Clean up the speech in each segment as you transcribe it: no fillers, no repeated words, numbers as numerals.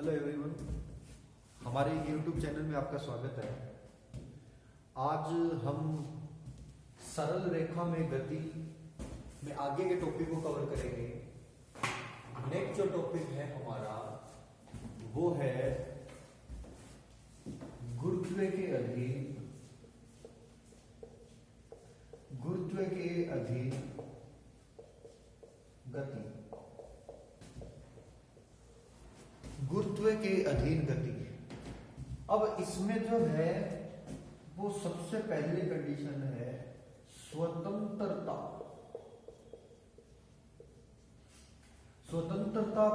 Hello everyone, हमारे YouTube channel में आपका स्वागत है। आज हम सरल रेखा में गति में आगे के टॉपिक को कवर करेंगे। नेक्स्ट जो टॉपिक है हमारा वो है गुरुत्व के अधीन गति। गुरुत्व के अधीन गति। अब इसमें जो है वो सबसे पहली कंडीशन है स्वतंत्रता। स्वतंत्रता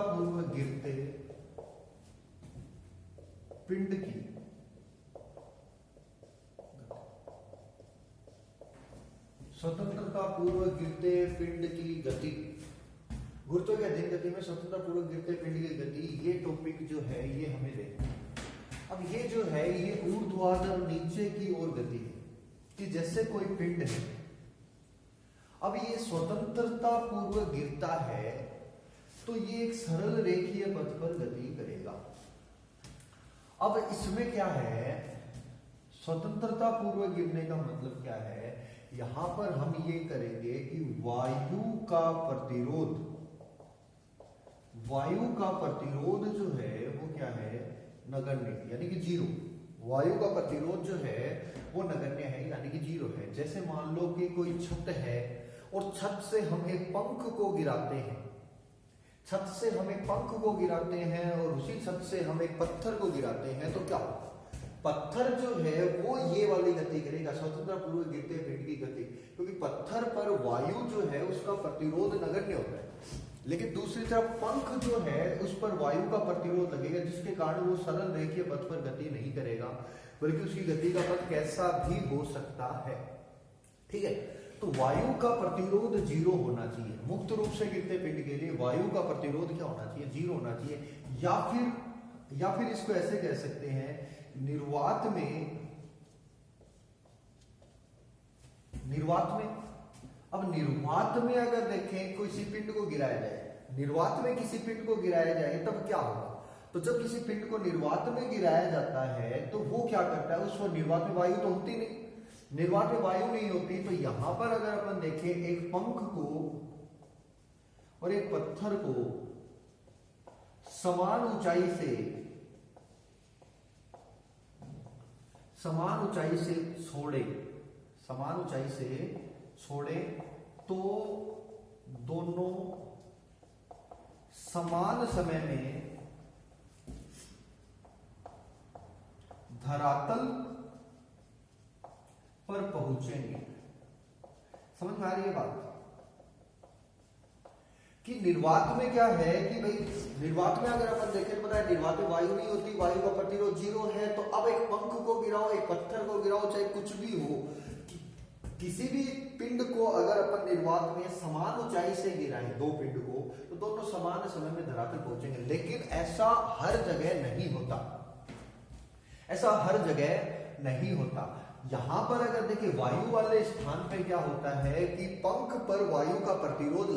पूर्वक गिरते पिंड की गति। गुरुत्व के अधीन गति में स्वतंत्रता पूर्वक गिरते पिंड की गति, ये टॉपिक जो है ये हमें देखना। अब ये जो है ये ऊर्ध्वाधर नीचे की ओर गति है कि जैसे कोई पिंड है। अब ये स्वतंत्रता पूर्वक गिरता है तो ये एक सरल रेखीय पथ पर गति करेगा। अब इसमें क्या है, स्वतंत्रता पूर्वक गिरने का मतलब क्या है, यहां पर हम ये करेंगे कि वायु का प्रतिरोध जो है वो क्या है, नगण्य, यानी कि जीरो। वायु का प्रतिरोध जो है वो नगण्य है, यानी कि जीरो है। जैसे मान लो कि कोई छत है और छत से हम एक पंख को गिराते हैं, और उसी छत से हम एक पत्थर को गिराते हैं, तो क्या होगा, पत्थर जो है वो ये वाली गति करेगा, स्वतंत्रता पूर्वक गिरते पिंड की गति, क्योंकि पत्थर पर वायु जो है उसका प्रतिरोध नगण्य होता है। लेकिन दूसरी तरफ पंख जो है उस पर वायु का प्रतिरोध लगेगा, जिसके कारण वो सरल रेखीय पथ पर गति नहीं करेगा, बल्कि उसकी गति का पथ कैसा भी हो सकता है। ठीक है, तो वायु का प्रतिरोध जीरो होना चाहिए। मुक्त रूप से गिरते पिंड के लिए वायु का प्रतिरोध क्या होना चाहिए, जीरो होना चाहिए। या फिर इसको ऐसे कह सकते हैं, निर्वात में अगर देखें किसी पिंड को गिराया जाए, निर्वात में किसी पिंड को गिराया जाए तब क्या होगा, तो जब किसी पिंड को निर्वात में गिराया जाता है तो वो क्या करता है, उस निर्वात में वायु तो होती नहीं, निर्वात में वायु नहीं होती। तो यहां पर अगर अपन देखें एक पंख को और एक पत्थर को समान ऊंचाई से छोड़े तो दोनों समान समय में धरातल पर पहुंचेंगे। समझ में आ रही है बात कि निर्वात में क्या है कि भाई, निर्वात में अगर अपन देखें तो पता है निर्वात में वायु नहीं होती, वायु का प्रतिरोध जीरो है। तो अब एक पंख को गिराओ, एक पत्थर को गिराओ, चाहे कुछ भी हो, किसी भी पिंड को अगर अपन निर्वात में समान ऊंचाई से गिराएं, दो पिंड को, तो दोनों समान समय में धरातल पहुंचेंगे। लेकिन ऐसा हर जगह नहीं होता। यहां पर अगर देखिए वायु वाले स्थान पे क्या होता है कि पंख पर वायु का प्रतिरोध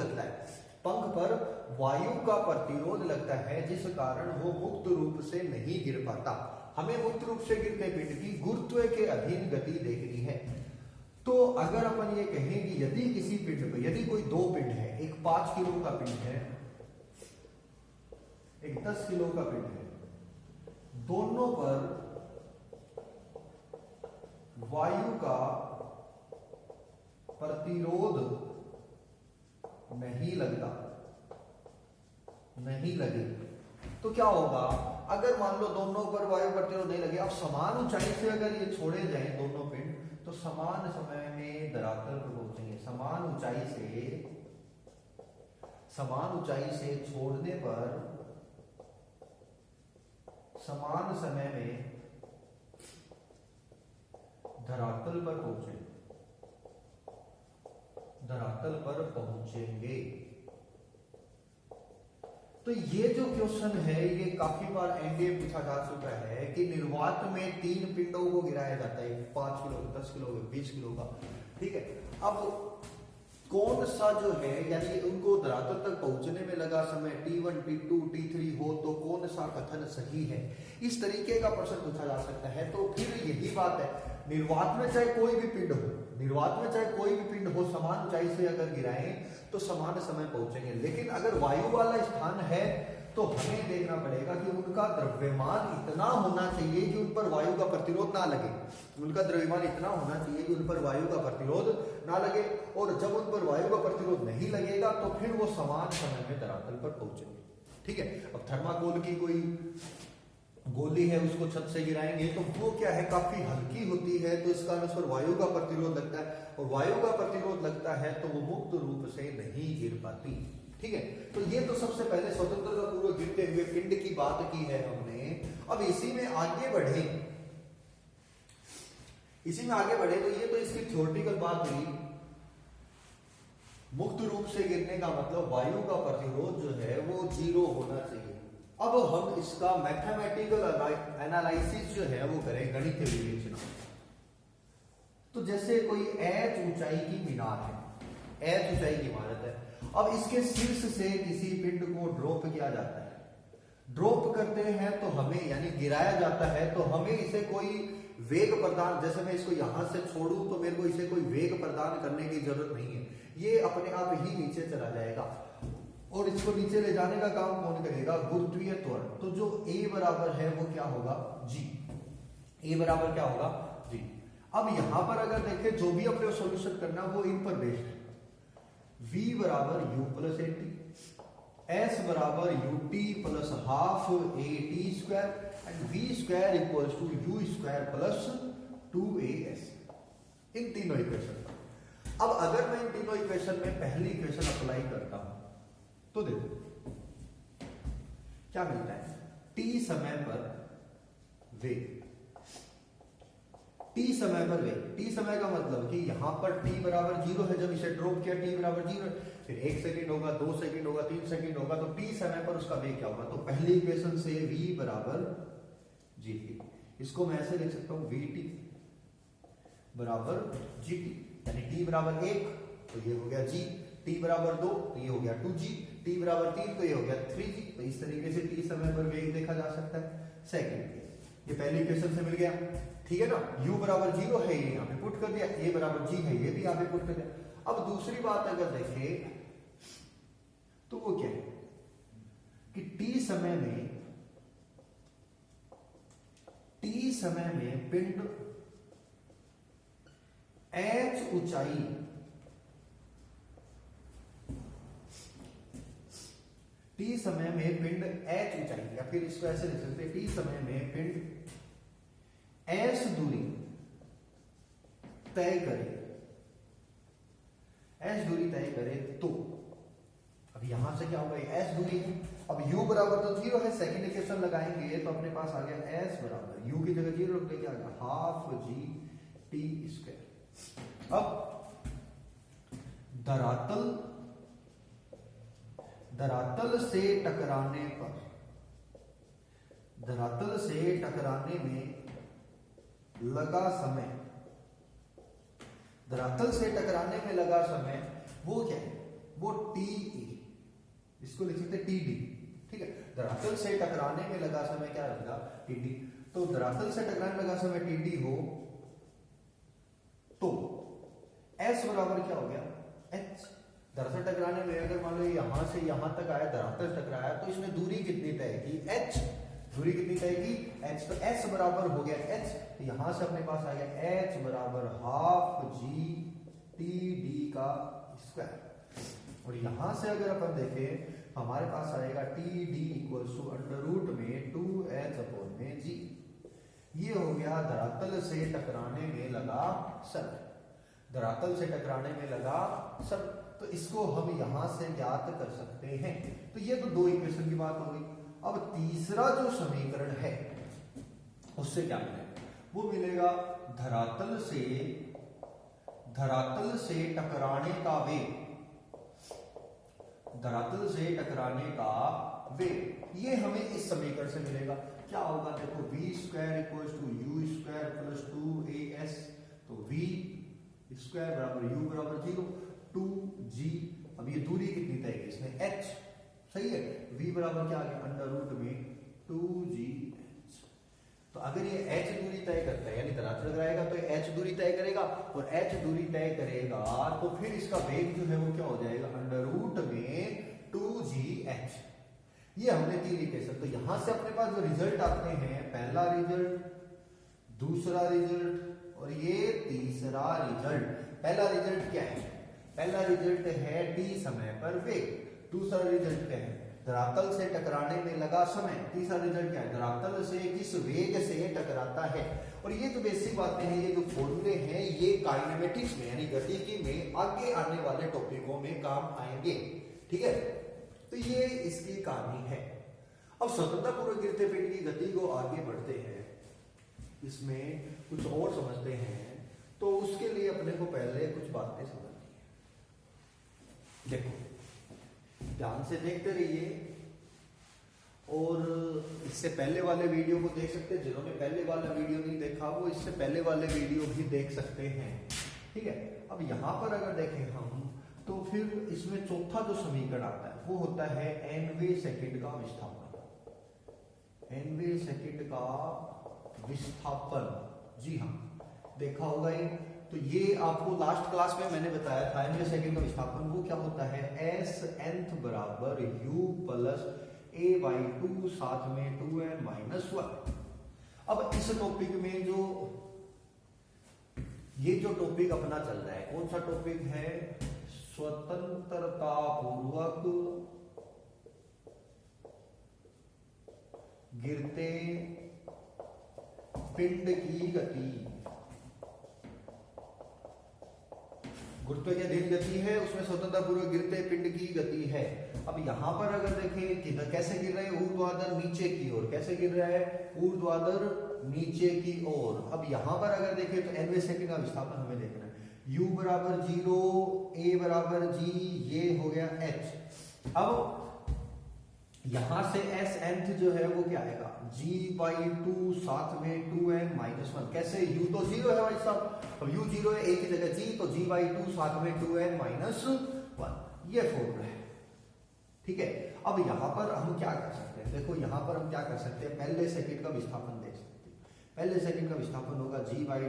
लगता है, जिस कारण वो मुक्त रूप से नहीं गिर पाता। हमें मुक्त रूप से गिरते पिंड की गुरुत्व के अधीन गति देखनी है। तो अगर अपन ये कहें कि यदि किसी पिंड पे, यदि कोई दो पिंड है, एक 5 किलो का पिंड है, एक 10 किलो का पिंड है, दोनों पर वायु का प्रतिरोध नहीं लगे तो क्या होगा, अगर मान लो दोनों पर वायु प्रतिरोध नहीं लगे, अब समान ऊंचाई से अगर ये छोड़े जाएं दोनों पिंड, तो समान समय में धरातल पर पहुंचेंगे। समान ऊंचाई से छोड़ने पर समान समय में धरातल पर पहुंचेंगे। तो ये जो क्वेश्चन है ये काफी बार एनडीए पूछा जा चुका है कि निर्वात में 3 पिंडों को गिराया जाता है, 5 किलो, 10 किलो, 20 किलो का। ठीक है, अब कौन सा जो है यानी उनको धरातल तक पहुंचने में लगा समय t1 t2 t3 हो तो कौन सा कथन सही है, इस तरीके का प्रश्न पूछा जा सकता है। तो फिर यही बात है, निर्वात में चाहे कोई भी पिंड हो, निर्वात में चाहे कोई भी पिंड हो, समान ऊंचाई से अगर गिराएं तो समान समय पहुंचेंगे। लेकिन अगर वायु वाला स्थान है तो हमें देखना पड़ेगा कि उनका द्रव्यमान इतना होना चाहिए कि उन पर वायु का प्रतिरोध ना लगे, उनका द्रव्यमान इतना होना चाहिए कि उन पर वायु का प्रतिरोध ना लगे। और जब उन पर वायु का प्रतिरोध नहीं लगेगा तो फिर वो समान समय में धरातल पर पहुंचेंगे। ठीक है, अब थर्माकोल की कोई गोली है, उसको छत से गिराएंगे तो वो क्या है, काफी हल्की होती है, तो इसका उस पर वायु का प्रतिरोध लगता है, और वायु का प्रतिरोध लगता है तो वो मुक्त रूप से नहीं गिर पाती। ठीक है, तो ये तो सबसे पहले स्वतंत्रता पूर्वक गिरते हुए पिंड की बात की है हमने। अब इसी में आगे बढ़े, इसी में आगे बढ़े तो ये तो इसकी थ्योरेटिकल बात हुई। मुक्त रूप से गिरने का मतलब वायु का प्रतिरोध जो है वो 0 होना चाहिए। अब हम इसका मैथमेटिकल एनालिसिस जो है वो करें, गणितीय विवेचना। तो जैसे कोई h ऊंचाई की मीनार है, h ऊंचाई की इमारत है, अब इसके शीर्ष से किसी पिंड को ड्रॉप किया जाता है। ड्रॉप करते हैं तो हमें यानी गिराया जाता है तो हमें इसे कोई वेग प्रदान, जैसे मैं इसको यहां से छोड़ूं तो मेरे को इसे कोई वेग प्रदान करने की जरूरत नहीं है, ये अपने आप ही नीचे चला जाएगा। और इसको नीचे ले जाने का काम कौन करेगा, गुरुत्वीय त्वरण। तो जो A बराबर है वो क्या होगा, G। A बराबर क्या होगा, G। अब यहां पर अगर देखें जो भी अपने सॉल्यूशन करना वो इन पर बेस्ड है। V बराबर U प्लस AT, S बराबर UT प्लस half AT square and V square equals to U square plus 2AS, इन तीनों इक्वेशन। अब अगर मैं इन तीनों इक्वेशन में पहली इक्वेशन अप्लाई करता हूं तो देखो क्या मिलता है, t समय पर वेग, t समय पर वेग, t समय का मतलब कि यहां पर t बराबर 0 है, जब इसे ड्रॉप किया t बराबर 0, फिर 1 सेकंड होगा, 2 सेकंड होगा, 3 सेकंड होगा, तो t समय पर उसका वेग क्या होगा। तो पहली इक्वेशन से v बराबर gt, इसको मैं ऐसे लिख सकता हूं vt बराबर gt, यानी t बराबर 1 तो ये हो गया g, t बराबर 2 तो ये हो गया 2g, t बराबर 3 तो ये हो गया 3g। तो इस तरीके से t समय पर वेग देखा जा सकता है। सेकंड केस, ये पहली इक्वेशन से मिल गया, ठीक है ना। u बराबर 0 है, ये यहाँ पे पुट कर दिया, a बराबर g है, ये भी यहाँ पे पुट कर दिया। अब दूसरी बात अगर देखें तो वो क्या है कि t समय में पिंड h ऊंचाई t समय में पिंड h ऊंचाई, या फिर इसको ऐसे लिख सकते हैं, t समय में पिंड s दूरी तय करे, s दूरी तय करे तो अब यहां से क्या होगा, s दूरी है। अब u बराबर तो 0 है, सेकंड इक्वेशन लगाएंगे तो अपने पास आ गया s बराबर u की जगह 0 रख के आ गया हाफ g t स्क्वायर। अब धरातल से टकराने पर, धरातल से टकराने में लगा समय, धरातल से टकराने में लगा समय वो क्या है, वो टी, इसको लिख सकते टी डी। ठीक है, धरातल से टकराने में लगा समय क्या रहेगा, टी डी। तो धरातल से टकराने लगा समय टी डी हो तो एस बराबर क्या हो गया, एच। धरातल टकराने में अगर मान लो यहां से यहां तक आया, धरातल टकराया, तो इसमें दूरी कितनी तय की, एच। दूरी कितनी तय की, एच। तो एस बराबर हो गया एच, तो यहां से अपने पास आ गया एच बराबर हाफ जी टी डी का स्क्वायर। और यहां से अगर अपन देखें हमारे पास आएगा T D equal to under root में 2h अपॉन में जी। ये हो गया धरातल से टकराने में लगा समय, धरातल से टकराने में लगा समय। तो इसको हम यहां से ज्ञात कर सकते हैं। तो ये तो दो इक्वेशन की बात हो गई। अब तीसरा जो समीकरण है उससे क्या मिलेगा, वो मिलेगा धरातल से टकराने का वेग, धरातल से टकराने का वेग। ये हमें इस समीकरण से मिलेगा। क्या होगा, देखो v square equals to u square plus 2as। तो v स्क्वायर बराबर u बराबर 0, 2g। अब ये दूरी कितनी तय की इसने, h, सही है। v बराबर क्या आ गया, अंडर रूट में 2gh। तो अगर ये h दूरी तय करता है यानी धरातल लगाएगा तो h दूरी तय करेगा, और h दूरी तय करेगा तो फिर इसका वेग जो है वो क्या हो जाएगा, अंडर रूट में 2gh। ये हमने तीन इक्वेशन। तो यहां से अपने पास जो रिजल्ट आते हैं, पहला रिजल्ट, दूसरा रिजल्ट और ये तीसरा रिजल्ट। पहला रिजल्ट क्या है, पहला रिजल्ट है t समय पर वेग। दूसरा रिजल्ट क्या है, धरातल से टकराने में लगा समय। तीसरा रिजल्ट क्या है, धरातल से किस वेग से टकराता है। और ये जो बेसिक बातें हैं, ये जो फॉर्मूले हैं, ये काइनेमेटिक्स में यानी गतिकी में आगे आने वाले टॉपिकों में काम आएंगे, ठीक है। तो ये इसकी कहानी है। अब स्वतंत्रतापूर्वक गिरते पिंड की गति को आगे बढ़ते हैं, इसमें कुछ और समझते हैं। तो उसके लिए अपने को पहले कुछ बातें समझनी है। देखो ध्यान से देखते रहिए, और इससे पहले वाले वीडियो को देख सकते हैं। जिन्होंने पहले वाला वीडियो नहीं देखा वो इससे पहले वाले वीडियो भी देख सकते हैं, ठीक है। अब यहां पर अगर देखें हम, तो फिर इसमें चौथा जो समीकरण आता है वो होता है nवे सेकंड का विस्थापन। nवे सेकंड का विस्थापन, जी हाँ देखा होगा ये। तो ये आपको लास्ट क्लास में मैंने बताया था, nवे सेकंड का विस्थापन वो क्या होता है, s nth बराबर u प्लस a बाई 2 साथ में 2n माइनस 1। अब इस टॉपिक में जो ये जो टॉपिक अपना चल रहा है, कौन सा टॉपिक है, स्वतंत्रता पूर्वक गिरते पिंड की गति। गुरुत्वाकर्षण गति है, उसमें स्वतंत्रता पूर्वक गिरते पिंड की गति है। अब यहां पर अगर देखें कि कैसे गिर रहे हैं, ऊर्ध्वाधर नीचे की ओर। कैसे गिर रहा है, ऊर्ध्वाधर नीचे की ओर। अब यहां पर अगर देखें तो nवे सेकंड का विस्थापन हमें देखना है। u बराबर 0, a बराबर g, ये हो गया h। अब यहां से s nth जो है वो क्या आएगा, g बाई 2 साथ में 2n माइनस 1। कैसे, u तो 0 है भाई साहब, अब u 0 है, a की जगह g, तो g बाई 2 साथ में 2n माइनस 1। ये फॉर्मूला है, ठीक है। अब यहां पर हम क्या कर सकते हैं, देखो यहां पर हम क्या कर सकते हैं, पहले सेकंड का विस्थापन देख सकते हैं। पहले सेकंड का विस्थापन होगा g बाई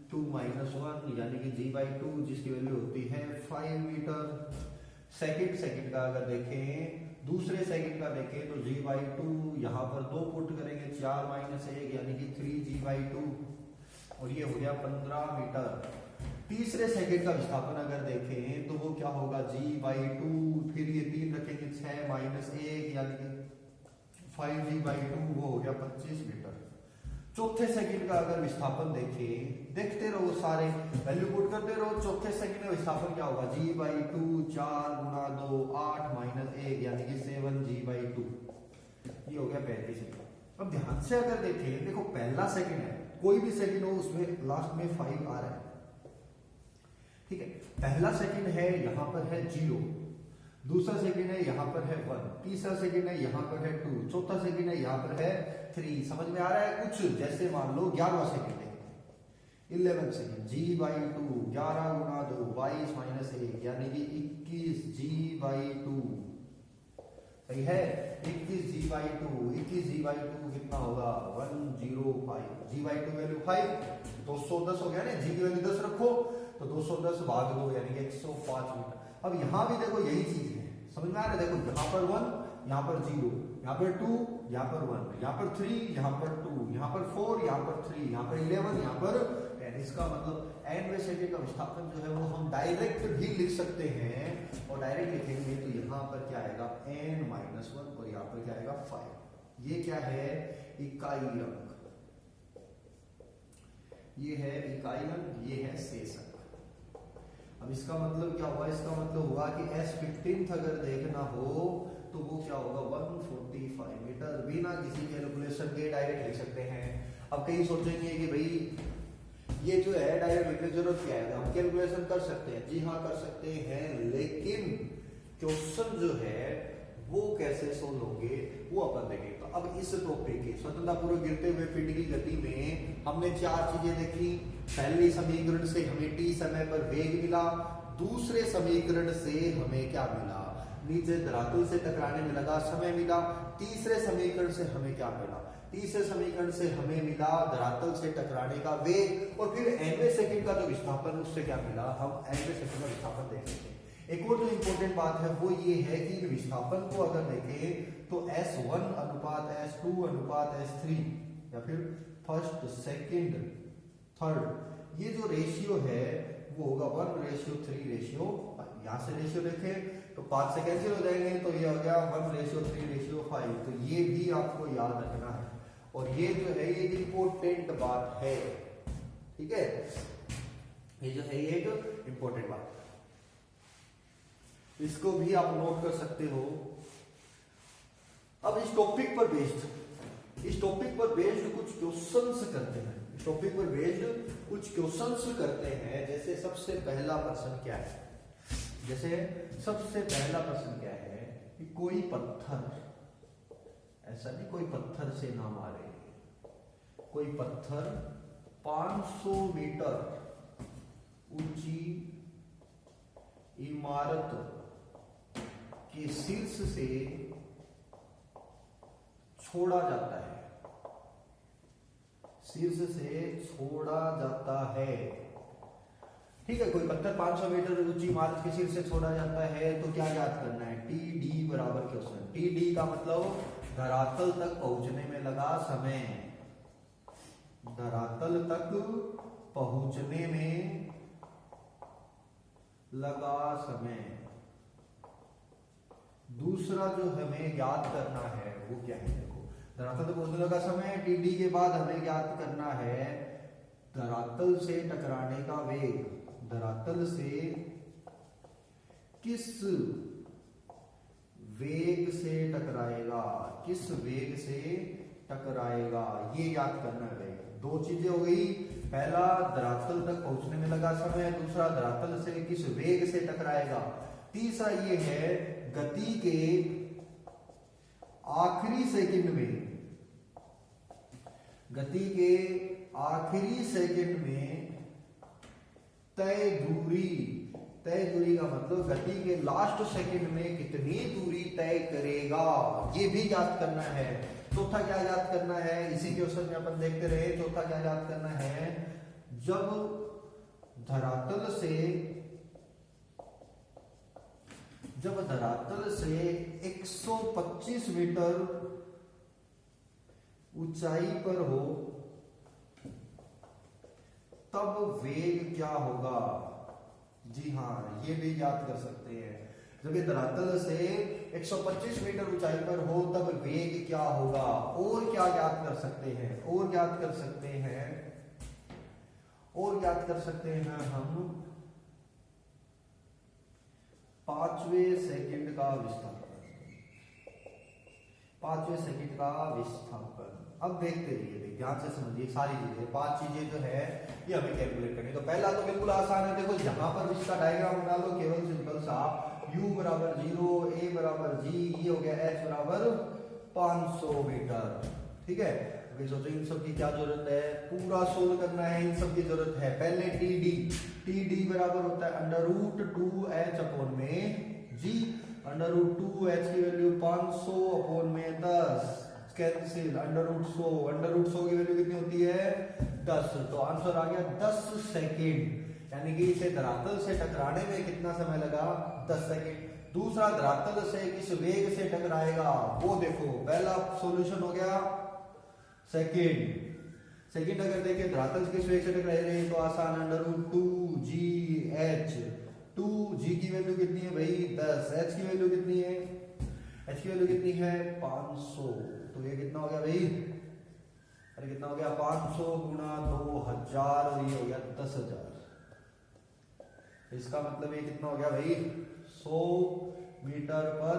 2 माइनस 1, यानी कि g बाई 2 जिसकी वैल्यू होती है 5 मीटर। सेकंड का अगर देखें, दूसरे सेकंड का देखें तो g बाई 2 यहाँ पर 2 पुट करेंगे, 4 माइनस 1 यानी कि 3g बाई 2, और ये हो गया 15 मीटर। तीसरे सेकंड का विस्थापन अगर देखें तो वो क्या होगा, g बाई 2, फिर ये 3 रखेंगे, 6 माइनस 1 यानी कि 5g बाई 2, वो हो गया 25 मीटर। चौथे सेकंड का अगर विस्थापन देखें, देखते रहो सारे वैल्यू पुट करते रहो। चौथे सेकंड का विस्थापन क्या होगा, g बाई 2, 4 गुना 2 8 माइनस 1 यानी कि 7g बाई 2, ये हो गया 35 मीटर। अब ध्यान से अगर देखें, देखो पहला सेकंड है, कोई भी सेकंड हो उसमें लास्ट में 5 आ रहा है, ठीक है। पहला सेकंड है, यहां पर है 0, दूसरा सेकंड है, यहां पर है 1, तीसरा सेकंड है, यहां पर है 2, चौथा सेकंड है, यहां पर है 3। समझ में आ रहा है कुछ, जैसे मान लो 11वां सेकंड है, 11 second, g by 2, 11 Guna 2 22 minus 1 यानी कि 21g बाई 2, सही है। 21g बाई 2, 21g बाई 2 कितना होगा, 105। g बाई 2 वैल्यू 5, 210 हो गया ना, g की वैल्यू 10 रखो तो 210 भाग 2 यानी कि 105 मीटर। अब यहां भी देखो यही चीज है, समझ में आ रहा है। देखो यहां पर 1, यहां पर 0, यहां पर 2, यहां पर 1, यहां पर 3, यहां पर 2, यहां पर 4, यहां पर 3, यहां पर 11, यहां पर 10। इसका मतलब nवे सेकंड का विस्थापन जो है वो हम डायरेक्ट भी लिख सकते हैं, और डायरेक्ट लिखेंगे तो यहां पर क्या आएगा, n माइनस 1, और यहां पर क्या आएगा 5। ये क्या है, इकाई अंक, ये है इकाई अंक, ये है शेषक। अब इसका मतलब क्या हुआ, इसका मतलब हुआ कि s15 अगर देखना हो तो वो क्या होगा, 145 मीटर। बिना किसी कैलकुलेशन के डायरेक्ट लिख सकते हैं। अब कई सोचेंगे कि भाई ये जो है डायरेक्ट लिखने की जरूरत क्या है, हम कैलकुलेशन कर सकते हैं। जी हाँ कर सकते हैं, लेकिन क्वेश्चन जो है वो कैसे सोल्व होंगे वो अपन देखेंगे। तो अब इस टॉपिक की स्वतंत्रतापूर्वक गिरते हुए पिंड की गति में हमने 4 चीजें देखी। पहली समीकरण से हमें t समय पर वेग मिला, दूसरे समीकरण से हमें क्या मिला, नीचे धरातल से टकराने में लगा समय मिला। तीसरे समीकरण से हमें क्या मिला, तीसरे समीकरण से हमें मिला धरातल से टकराने का वेग, और फिर nवें सेकंड का जो विस्थापन उससे क्या मिला, हम nवें सेकंड का विस्थापन देख सकते हैं। एक और जो इंपॉर्टेंट बात है वो ये है कि विस्थापन को अगर देखें तो S1 अनुपात S2 अनुपात S3 या फिर फर्स्ट सेकंड थर्ड, ये जो रेशियो है वो होगा 1:3:5। यहाँ से रेशियो देखें तो 5 से कैंसिल हो जाएंगे, तो ये हो गया 1:3:5। तो ये भी आपको याद रखना है, और ये जो है ये इंपॉर्टेंट बात है, ठीक है, ये जो है ये एक इंपॉर्टेंट बात, इसको भी आप नोट कर सकते हो। अब इस टॉपिक पर बेस्ड कुछ क्वेश्चंस करते हैं, इस टॉपिक पर बेस्ड कुछ क्वेश्चंस करते हैं। जैसे सबसे पहला प्रश्न क्या है, कि कोई पत्थर, ऐसा नहीं कोई पत्थर से ना मारे, कोई पत्थर 500 मीटर ऊंची इमारत के शीर्ष से छोड़ा जाता है, ठीक है। कोई पत्थर 500 मीटर ऊंची इमारत के शीर्ष से छोड़ा जाता है, तो क्या याद करना है, टी डी बराबर क्वेश्चन, टी डी का मतलब धरातल तक पहुंचने में लगा समय, धरातल तक पहुंचने में लगा समय। दूसरा जो हमें याद करना है वो क्या है, देखो धरातल तक पहुंचने लगा समय, टीडी के बाद हमें याद करना है धरातल से टकराने का वेग, धरातल से किस वेग से टकराएगा, ये याद करना है। दो चीजें हो गई, पहला धरातल तक पहुंचने में लगा समय, दूसरा धरातल से किस वेग से टकराएगा। तीसरा ये है गति के आखिरी सेकंड में तय दूरी का मतलब गति के लास्ट सेकंड में कितनी दूरी तय करेगा, ये भी याद करना है। चौथा क्या याद करना है, इसी क्वेश्चन में अपन देखते रहे। चौथा क्या याद करना है, जब धरातल से 125 मीटर ऊंचाई पर हो तब वेग क्या होगा। जी हाँ, ये भी याद कर सकते हैं, जब ये धरातल से 125 मीटर ऊंचाई पर हो तब वेग क्या होगा। और क्या याद कर सकते हैं, और याद कर सकते हैं हम पांचवें सेकंड का विस्थापन। अब देखते रहिए, ध्यान से समझिए सारी चीजें, 5 चीजें जो है ये हमें कैलकुलेट करनी। तो पहला तो बिल्कुल आसान है, देखो यहाँ पर इसका डायग्राम बना लो, केवल सिंपल सा u बराबर 0, a बराबर g, ये हो गया h बराबर 500 मीटर, ठीक है। अभी सोचो इन सब की क्या जरूरत है, पूरा सोल्व करना है, इन सब की जरूरत है। पहले टी डी बराबर होता है √2h अपॉन में g, √2h की वैल्यू 500 अपॉन में 10 कैंसिल, √100 की वैल्यू कितनी होती है 10, तो आंसर आ गया 10 सेकेंड। यानी कि इसे धरातल से टकराने में कितना समय लगा, 10 सेकेंड। दूसरा, धरातल से किस वेग से टकराएगा वो देखो, पहला सॉल्यूशन हो गया सेकेंड अगर देखें धरातल किस वेग से टकरा रही है तो आसान, √2gh, 2g की वैल्यू कितनी है भाई 10, h की वैल्यू कितनी है, h की वैल्यू कितनी है 500, तो ये कितना हो गया भाई, अरे कितना हो गया 500 गुणा 2000, और ये हो गया 10,000। इसका मतलब ये कितना हो गया भाई 100 मीटर पर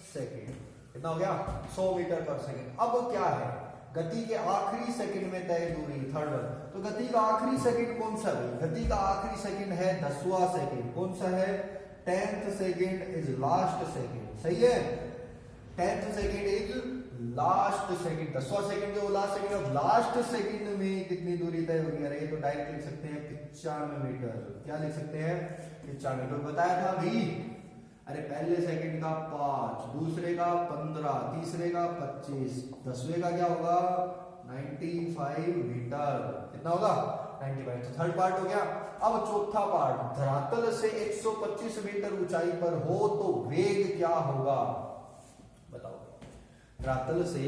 सेकेंड, कितना हो गया 100 मीटर पर सेकेंड। अब क्या है, गति के आखिरी सेकंड में तय दूरी, थर्ड वन। तो गति का आखिरी सेकंड कौन सा है, गति का आखिरी सेकंड है 10वां सेकंड, कौन सा है 10th second is last second, सही है, 10th second is last second, 10वां सेकंड जो लास्ट सेकंड, अब लास्ट सेकंड में कितनी दूरी तय होगी, अरे ये तो डायरेक्ट लिख सकते हैं 95 मीटर, क्या लिख सकते हैं 95, तो बताया था अभी। अरे पहले सेकंड का 5, दूसरे का 15, तीसरे का 25, 10वें का क्या होगा 95 मीटर। कितना होगा 95। तो थर्ड पार्ट हो गया। अब चौथा पार्ट, धरातल से 125 मीटर ऊंचाई पर हो तो वेग क्या होगा, बताओ। धरातल से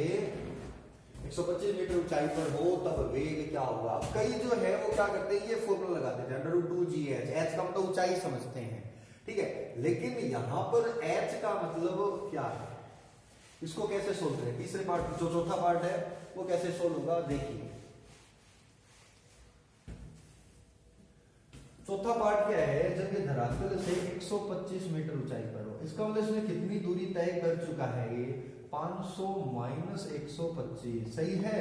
125 मीटर ऊंचाई पर हो तब वेग क्या होगा। कई जो है वो क्या करते हैं, ये फॉर्मूला लगाते हैं √2gh, h का मतलब ऊंचाई समझते हैं, ठीक है। लेकिन यहां पर h का मतलब क्या है, इसको कैसे सोल्व करें। तीसरे पार्ट जो चौथा पार्ट है वो कैसे सोल्व होगा, देखिए। चौथा पार्ट क्या है, जब ये धरातल से 125 मीटर ऊंचाई पर हो, इसका मतलब इसने कितनी दूरी तय कर चुका है, ये 500 माइनस 125, सही है।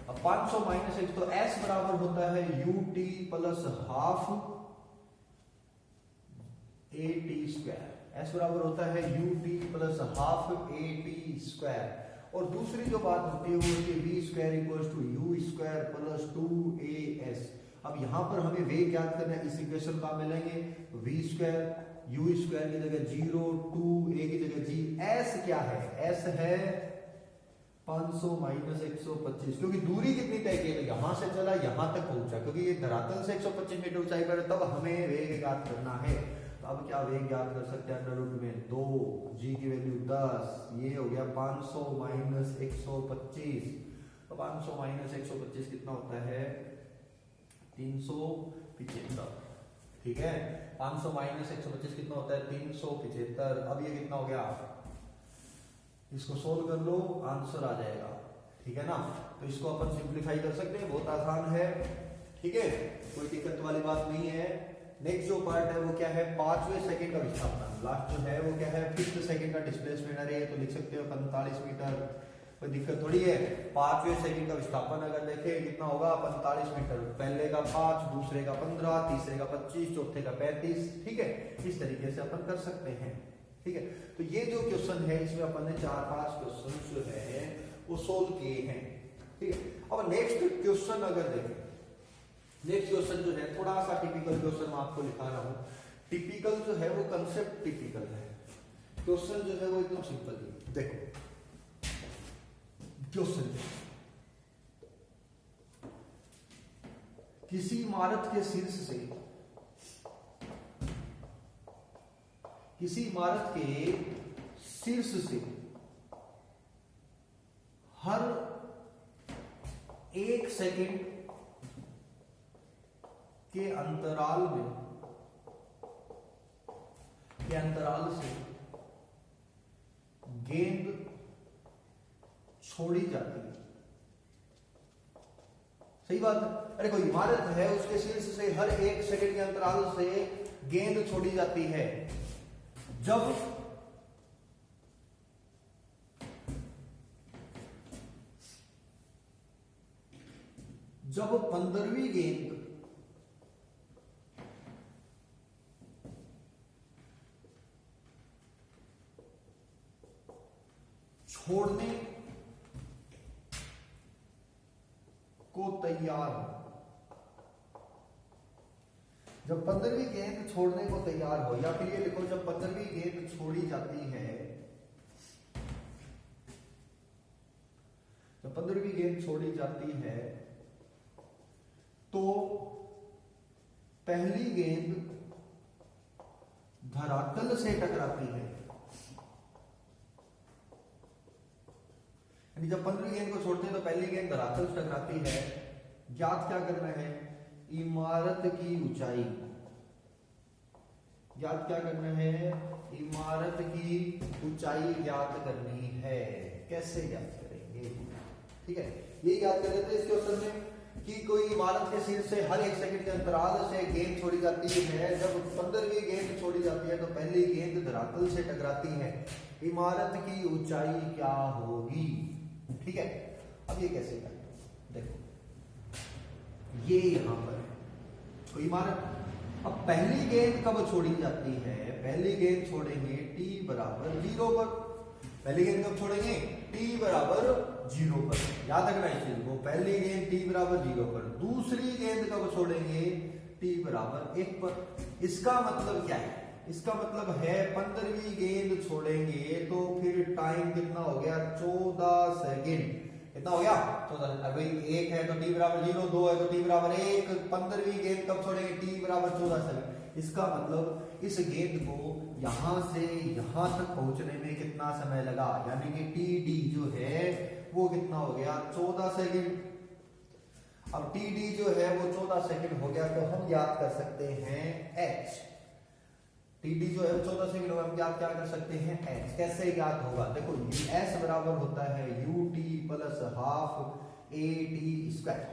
अब 500 माइनस 1, तो s बराबर होता है ut प्लस हाफ at स्क्वायर। s बराबर होता है ut प्लस हाफ at स्क्वायर। और दूसरी जो बात होती है वो होती है v square equals to u square plus 2as। अब यहां पर हमें वेग ज्ञात करना है, इस इक्वेशन का मिलेंगे v स्क्वायर, u स्क्वायर की जगह 0, 2a की जगह g। s क्या है, s है 500 माइनस 125, क्योंकि दूरी कितनी तय की, यहां से चला यहां तक पहुंचा, क्योंकि ये धरातल से 125 मीटर ऊंचाई पर है, तब हमें वेग ज्ञात करना है। तो अब क्या वेग ज्ञात कर सकते हैं, अंडर में 2, g की वैल्यू 10, ये हो गया 500 माइनस 125। तो 500 माइनस 125 कितना होता है 375, ठीक है। 500 माइनस 125 कितना होता है 375। अब ये कितना हो गया, इसको सोल्व कर लो, आंसर आ जाएगा, ठीक है ना। तो इसको अपन सिंप्लीफाई कर सकते हैं, बहुत आसान है, ठीक है, कोई दिक्कत वाली बात नहीं है। नेक्स्ट जो पार्ट है वो क्या है, 5वें सेकंड का विस्थापन। लास्ट जो है वो क्या है 5th सेकंड का डिस्प्लेसमेंट। अरे तो लिख सकते हो 45 मीटर, कोई दिक्कत थोड़ी है। 5वें सेकंड का विस्थापन अगर देखें कितना होगा 45 मीटर। पहले का 5, दूसरे का 15, तीसरे का 25, चौथे का 35, ठीक है। इस तरीके से अपन कर सकते हैं, ठीक है। तो ये जो क्वेश्चन है इसमें अपन ने 4-5 क्वेश्चन जो है वो सोल्व किए हैं, ठीक है। अब नेक्स्ट क्वेश्चन अगर देखें, नेक्स्ट क्वेश्चन जो है थोड़ा सा टिपिकल क्वेश्चन मैं आपको लिखा रहा हूं। टिपिकल जो है वो कंसेप्ट टिपिकल है, क्वेश्चन जो है वो एकदम सिंपल है। देखो क्वेश्चन, किसी इमारत के शीर्ष से, किसी इमारत के शीर्ष से हर 1 सेकंड के अंतराल में, के अंतराल से गेंद छोड़ी जाती है, सही बात है। अरे कोई इमारत है उसके शीर्ष से हर 1 सेकंड के अंतराल से गेंद छोड़ी जाती है। जब जब 15वीं गेंद छोड़ने को तैयार हो, जब 15वीं गेंद छोड़ने को तैयार हो, या फिर ये लिखो जब 15वीं गेंद छोड़ी जाती है, जब 15वीं गेंद छोड़ी जाती है तो पहली गेंद धरातल से टकराती है। यानी जब 15वीं गेंद को छोड़ते हैं तो पहली गेंद धरातल से टकराती है। ज्ञात क्या करना है, इमारत की ऊंचाई। ज्ञात क्या करना है, इमारत की ऊंचाई ज्ञात करनी है। कैसे ज्ञात करेंगे, ठीक है। ये ज्ञात कर लेते हैं इस क्वेश्चन में कि कोई इमारत के शीर्ष से हर 1 सेकंड के अंतराल से गेंद छोड़ी जाती है। जब 15वीं गेंद छोड़ी जाती है तो पहली गेंद धरातल से टकराती है। इमारत की ऊंचाई क्या होगी, ठीक है। अब ये कैसे करें, देखो ये यहां पर है कोई इमारत। अब पहली गेंद कब छोड़ी जाती है, पहली गेंद छोड़ेंगे t बराबर 0 पर। पहली गेंद कब छोड़ेंगे, t बराबर 0 पर, याद रखना इस चीज को। पहली गेंद t बराबर 0 पर। दूसरी गेंद कब छोड़ेंगे, t बराबर 1 पर। इसका मतलब क्या है? इसका मतलब है 15वीं गेंद छोड़ेंगे तो फिर टाइम कितना हो गया? 14 सेकंड। कितना हो गया? 14। अभी 1 है तो t बराबर 0, 2 है तो t बराबर 1। 15वीं गेंद कब छोड़ेंगे? t बराबर 14 सेकंड। इसका मतलब इस गेंद को यहां से यहां तक पहुंचने में कितना समय लगा, यानी कि td जो है वो कितना हो गया? 14 सेकंड। अब td जो है वो 14 सेकंड हो गया, तो हम याद कर सकते हैं h। td जो है 14 सेकंड होगा, हम याद क्या कर सकते हैं? h। कैसे याद होगा? देखो s बराबर होता है ut प्लस हाफ at स्क्वायर।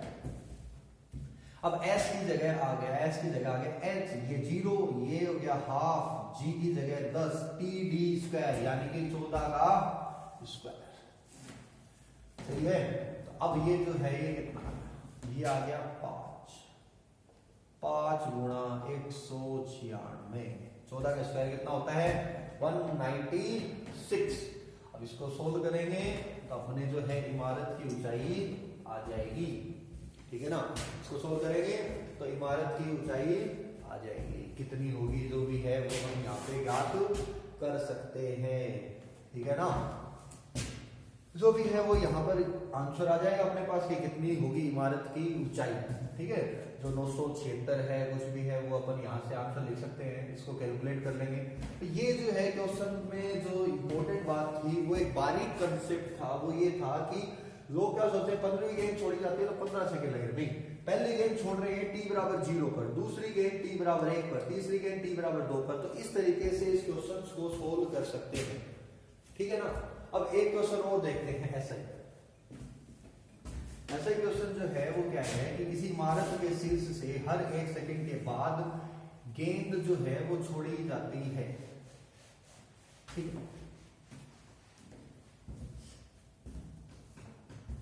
अब s की जगह आ गया, s की जगह आ गया h, ये 0, ये हो गया हाफ, g की जगह 10, td स्क्वायर यानी कि 14 का स्क्वायर। सही है? तो अब ये जो है ये कितना? ये आ गया 5। 5 गुणा 196। 14 का स्क्वायर कितना होता है? 196। अब इसको सोल्व करेंगे तो अपने जो है इमारत की ऊंचाई आ जाएगी। ठीक है ना? इसको सोल्व करेंगे तो इमारत की ऊंचाई आ जाएगी। कितनी होगी जो भी है वो हम यहाँ पे ज्ञात कर सकते हैं। ठीक है ना? जो भी है वो यहाँ पर आंसर आ जाएगा अपने पास कि कितनी होगी इमारत की ऊंचाई। ठीक है? जो 976 है कुछ भी है वो अपन यहाँ से आंसर लिख सकते हैं, इसको कैलकुलेट कर लेंगे। तो ये जो है क्वेश्चन में जो इम्पोर्टेंट बात थी वो एक बारीक कंसेप्ट था, वो ये था कि लोग क्या सोचते हैं 15वीं गेंद छोड़ी जाती है तो 15 सेकंड लगेगा। नहीं, पहली गेंद छोड़ रहे हैं t बराबर 0 पर, दूसरी गेंद t बराबर 1 पर, तीसरी गेंद t बराबर 2 पर। तो इस तरीके से इस क्वेश्चन को सोल्व कर सकते हैं। ठीक है ना? अब एक क्वेश्चन और देखते हैं ऐसा ही क्वेश्चन जो है वो क्या है कि किसी इमारत के शीर्ष से हर 1 सेकंड के बाद गेंद जो है वो छोड़ी जाती है। ठीक है?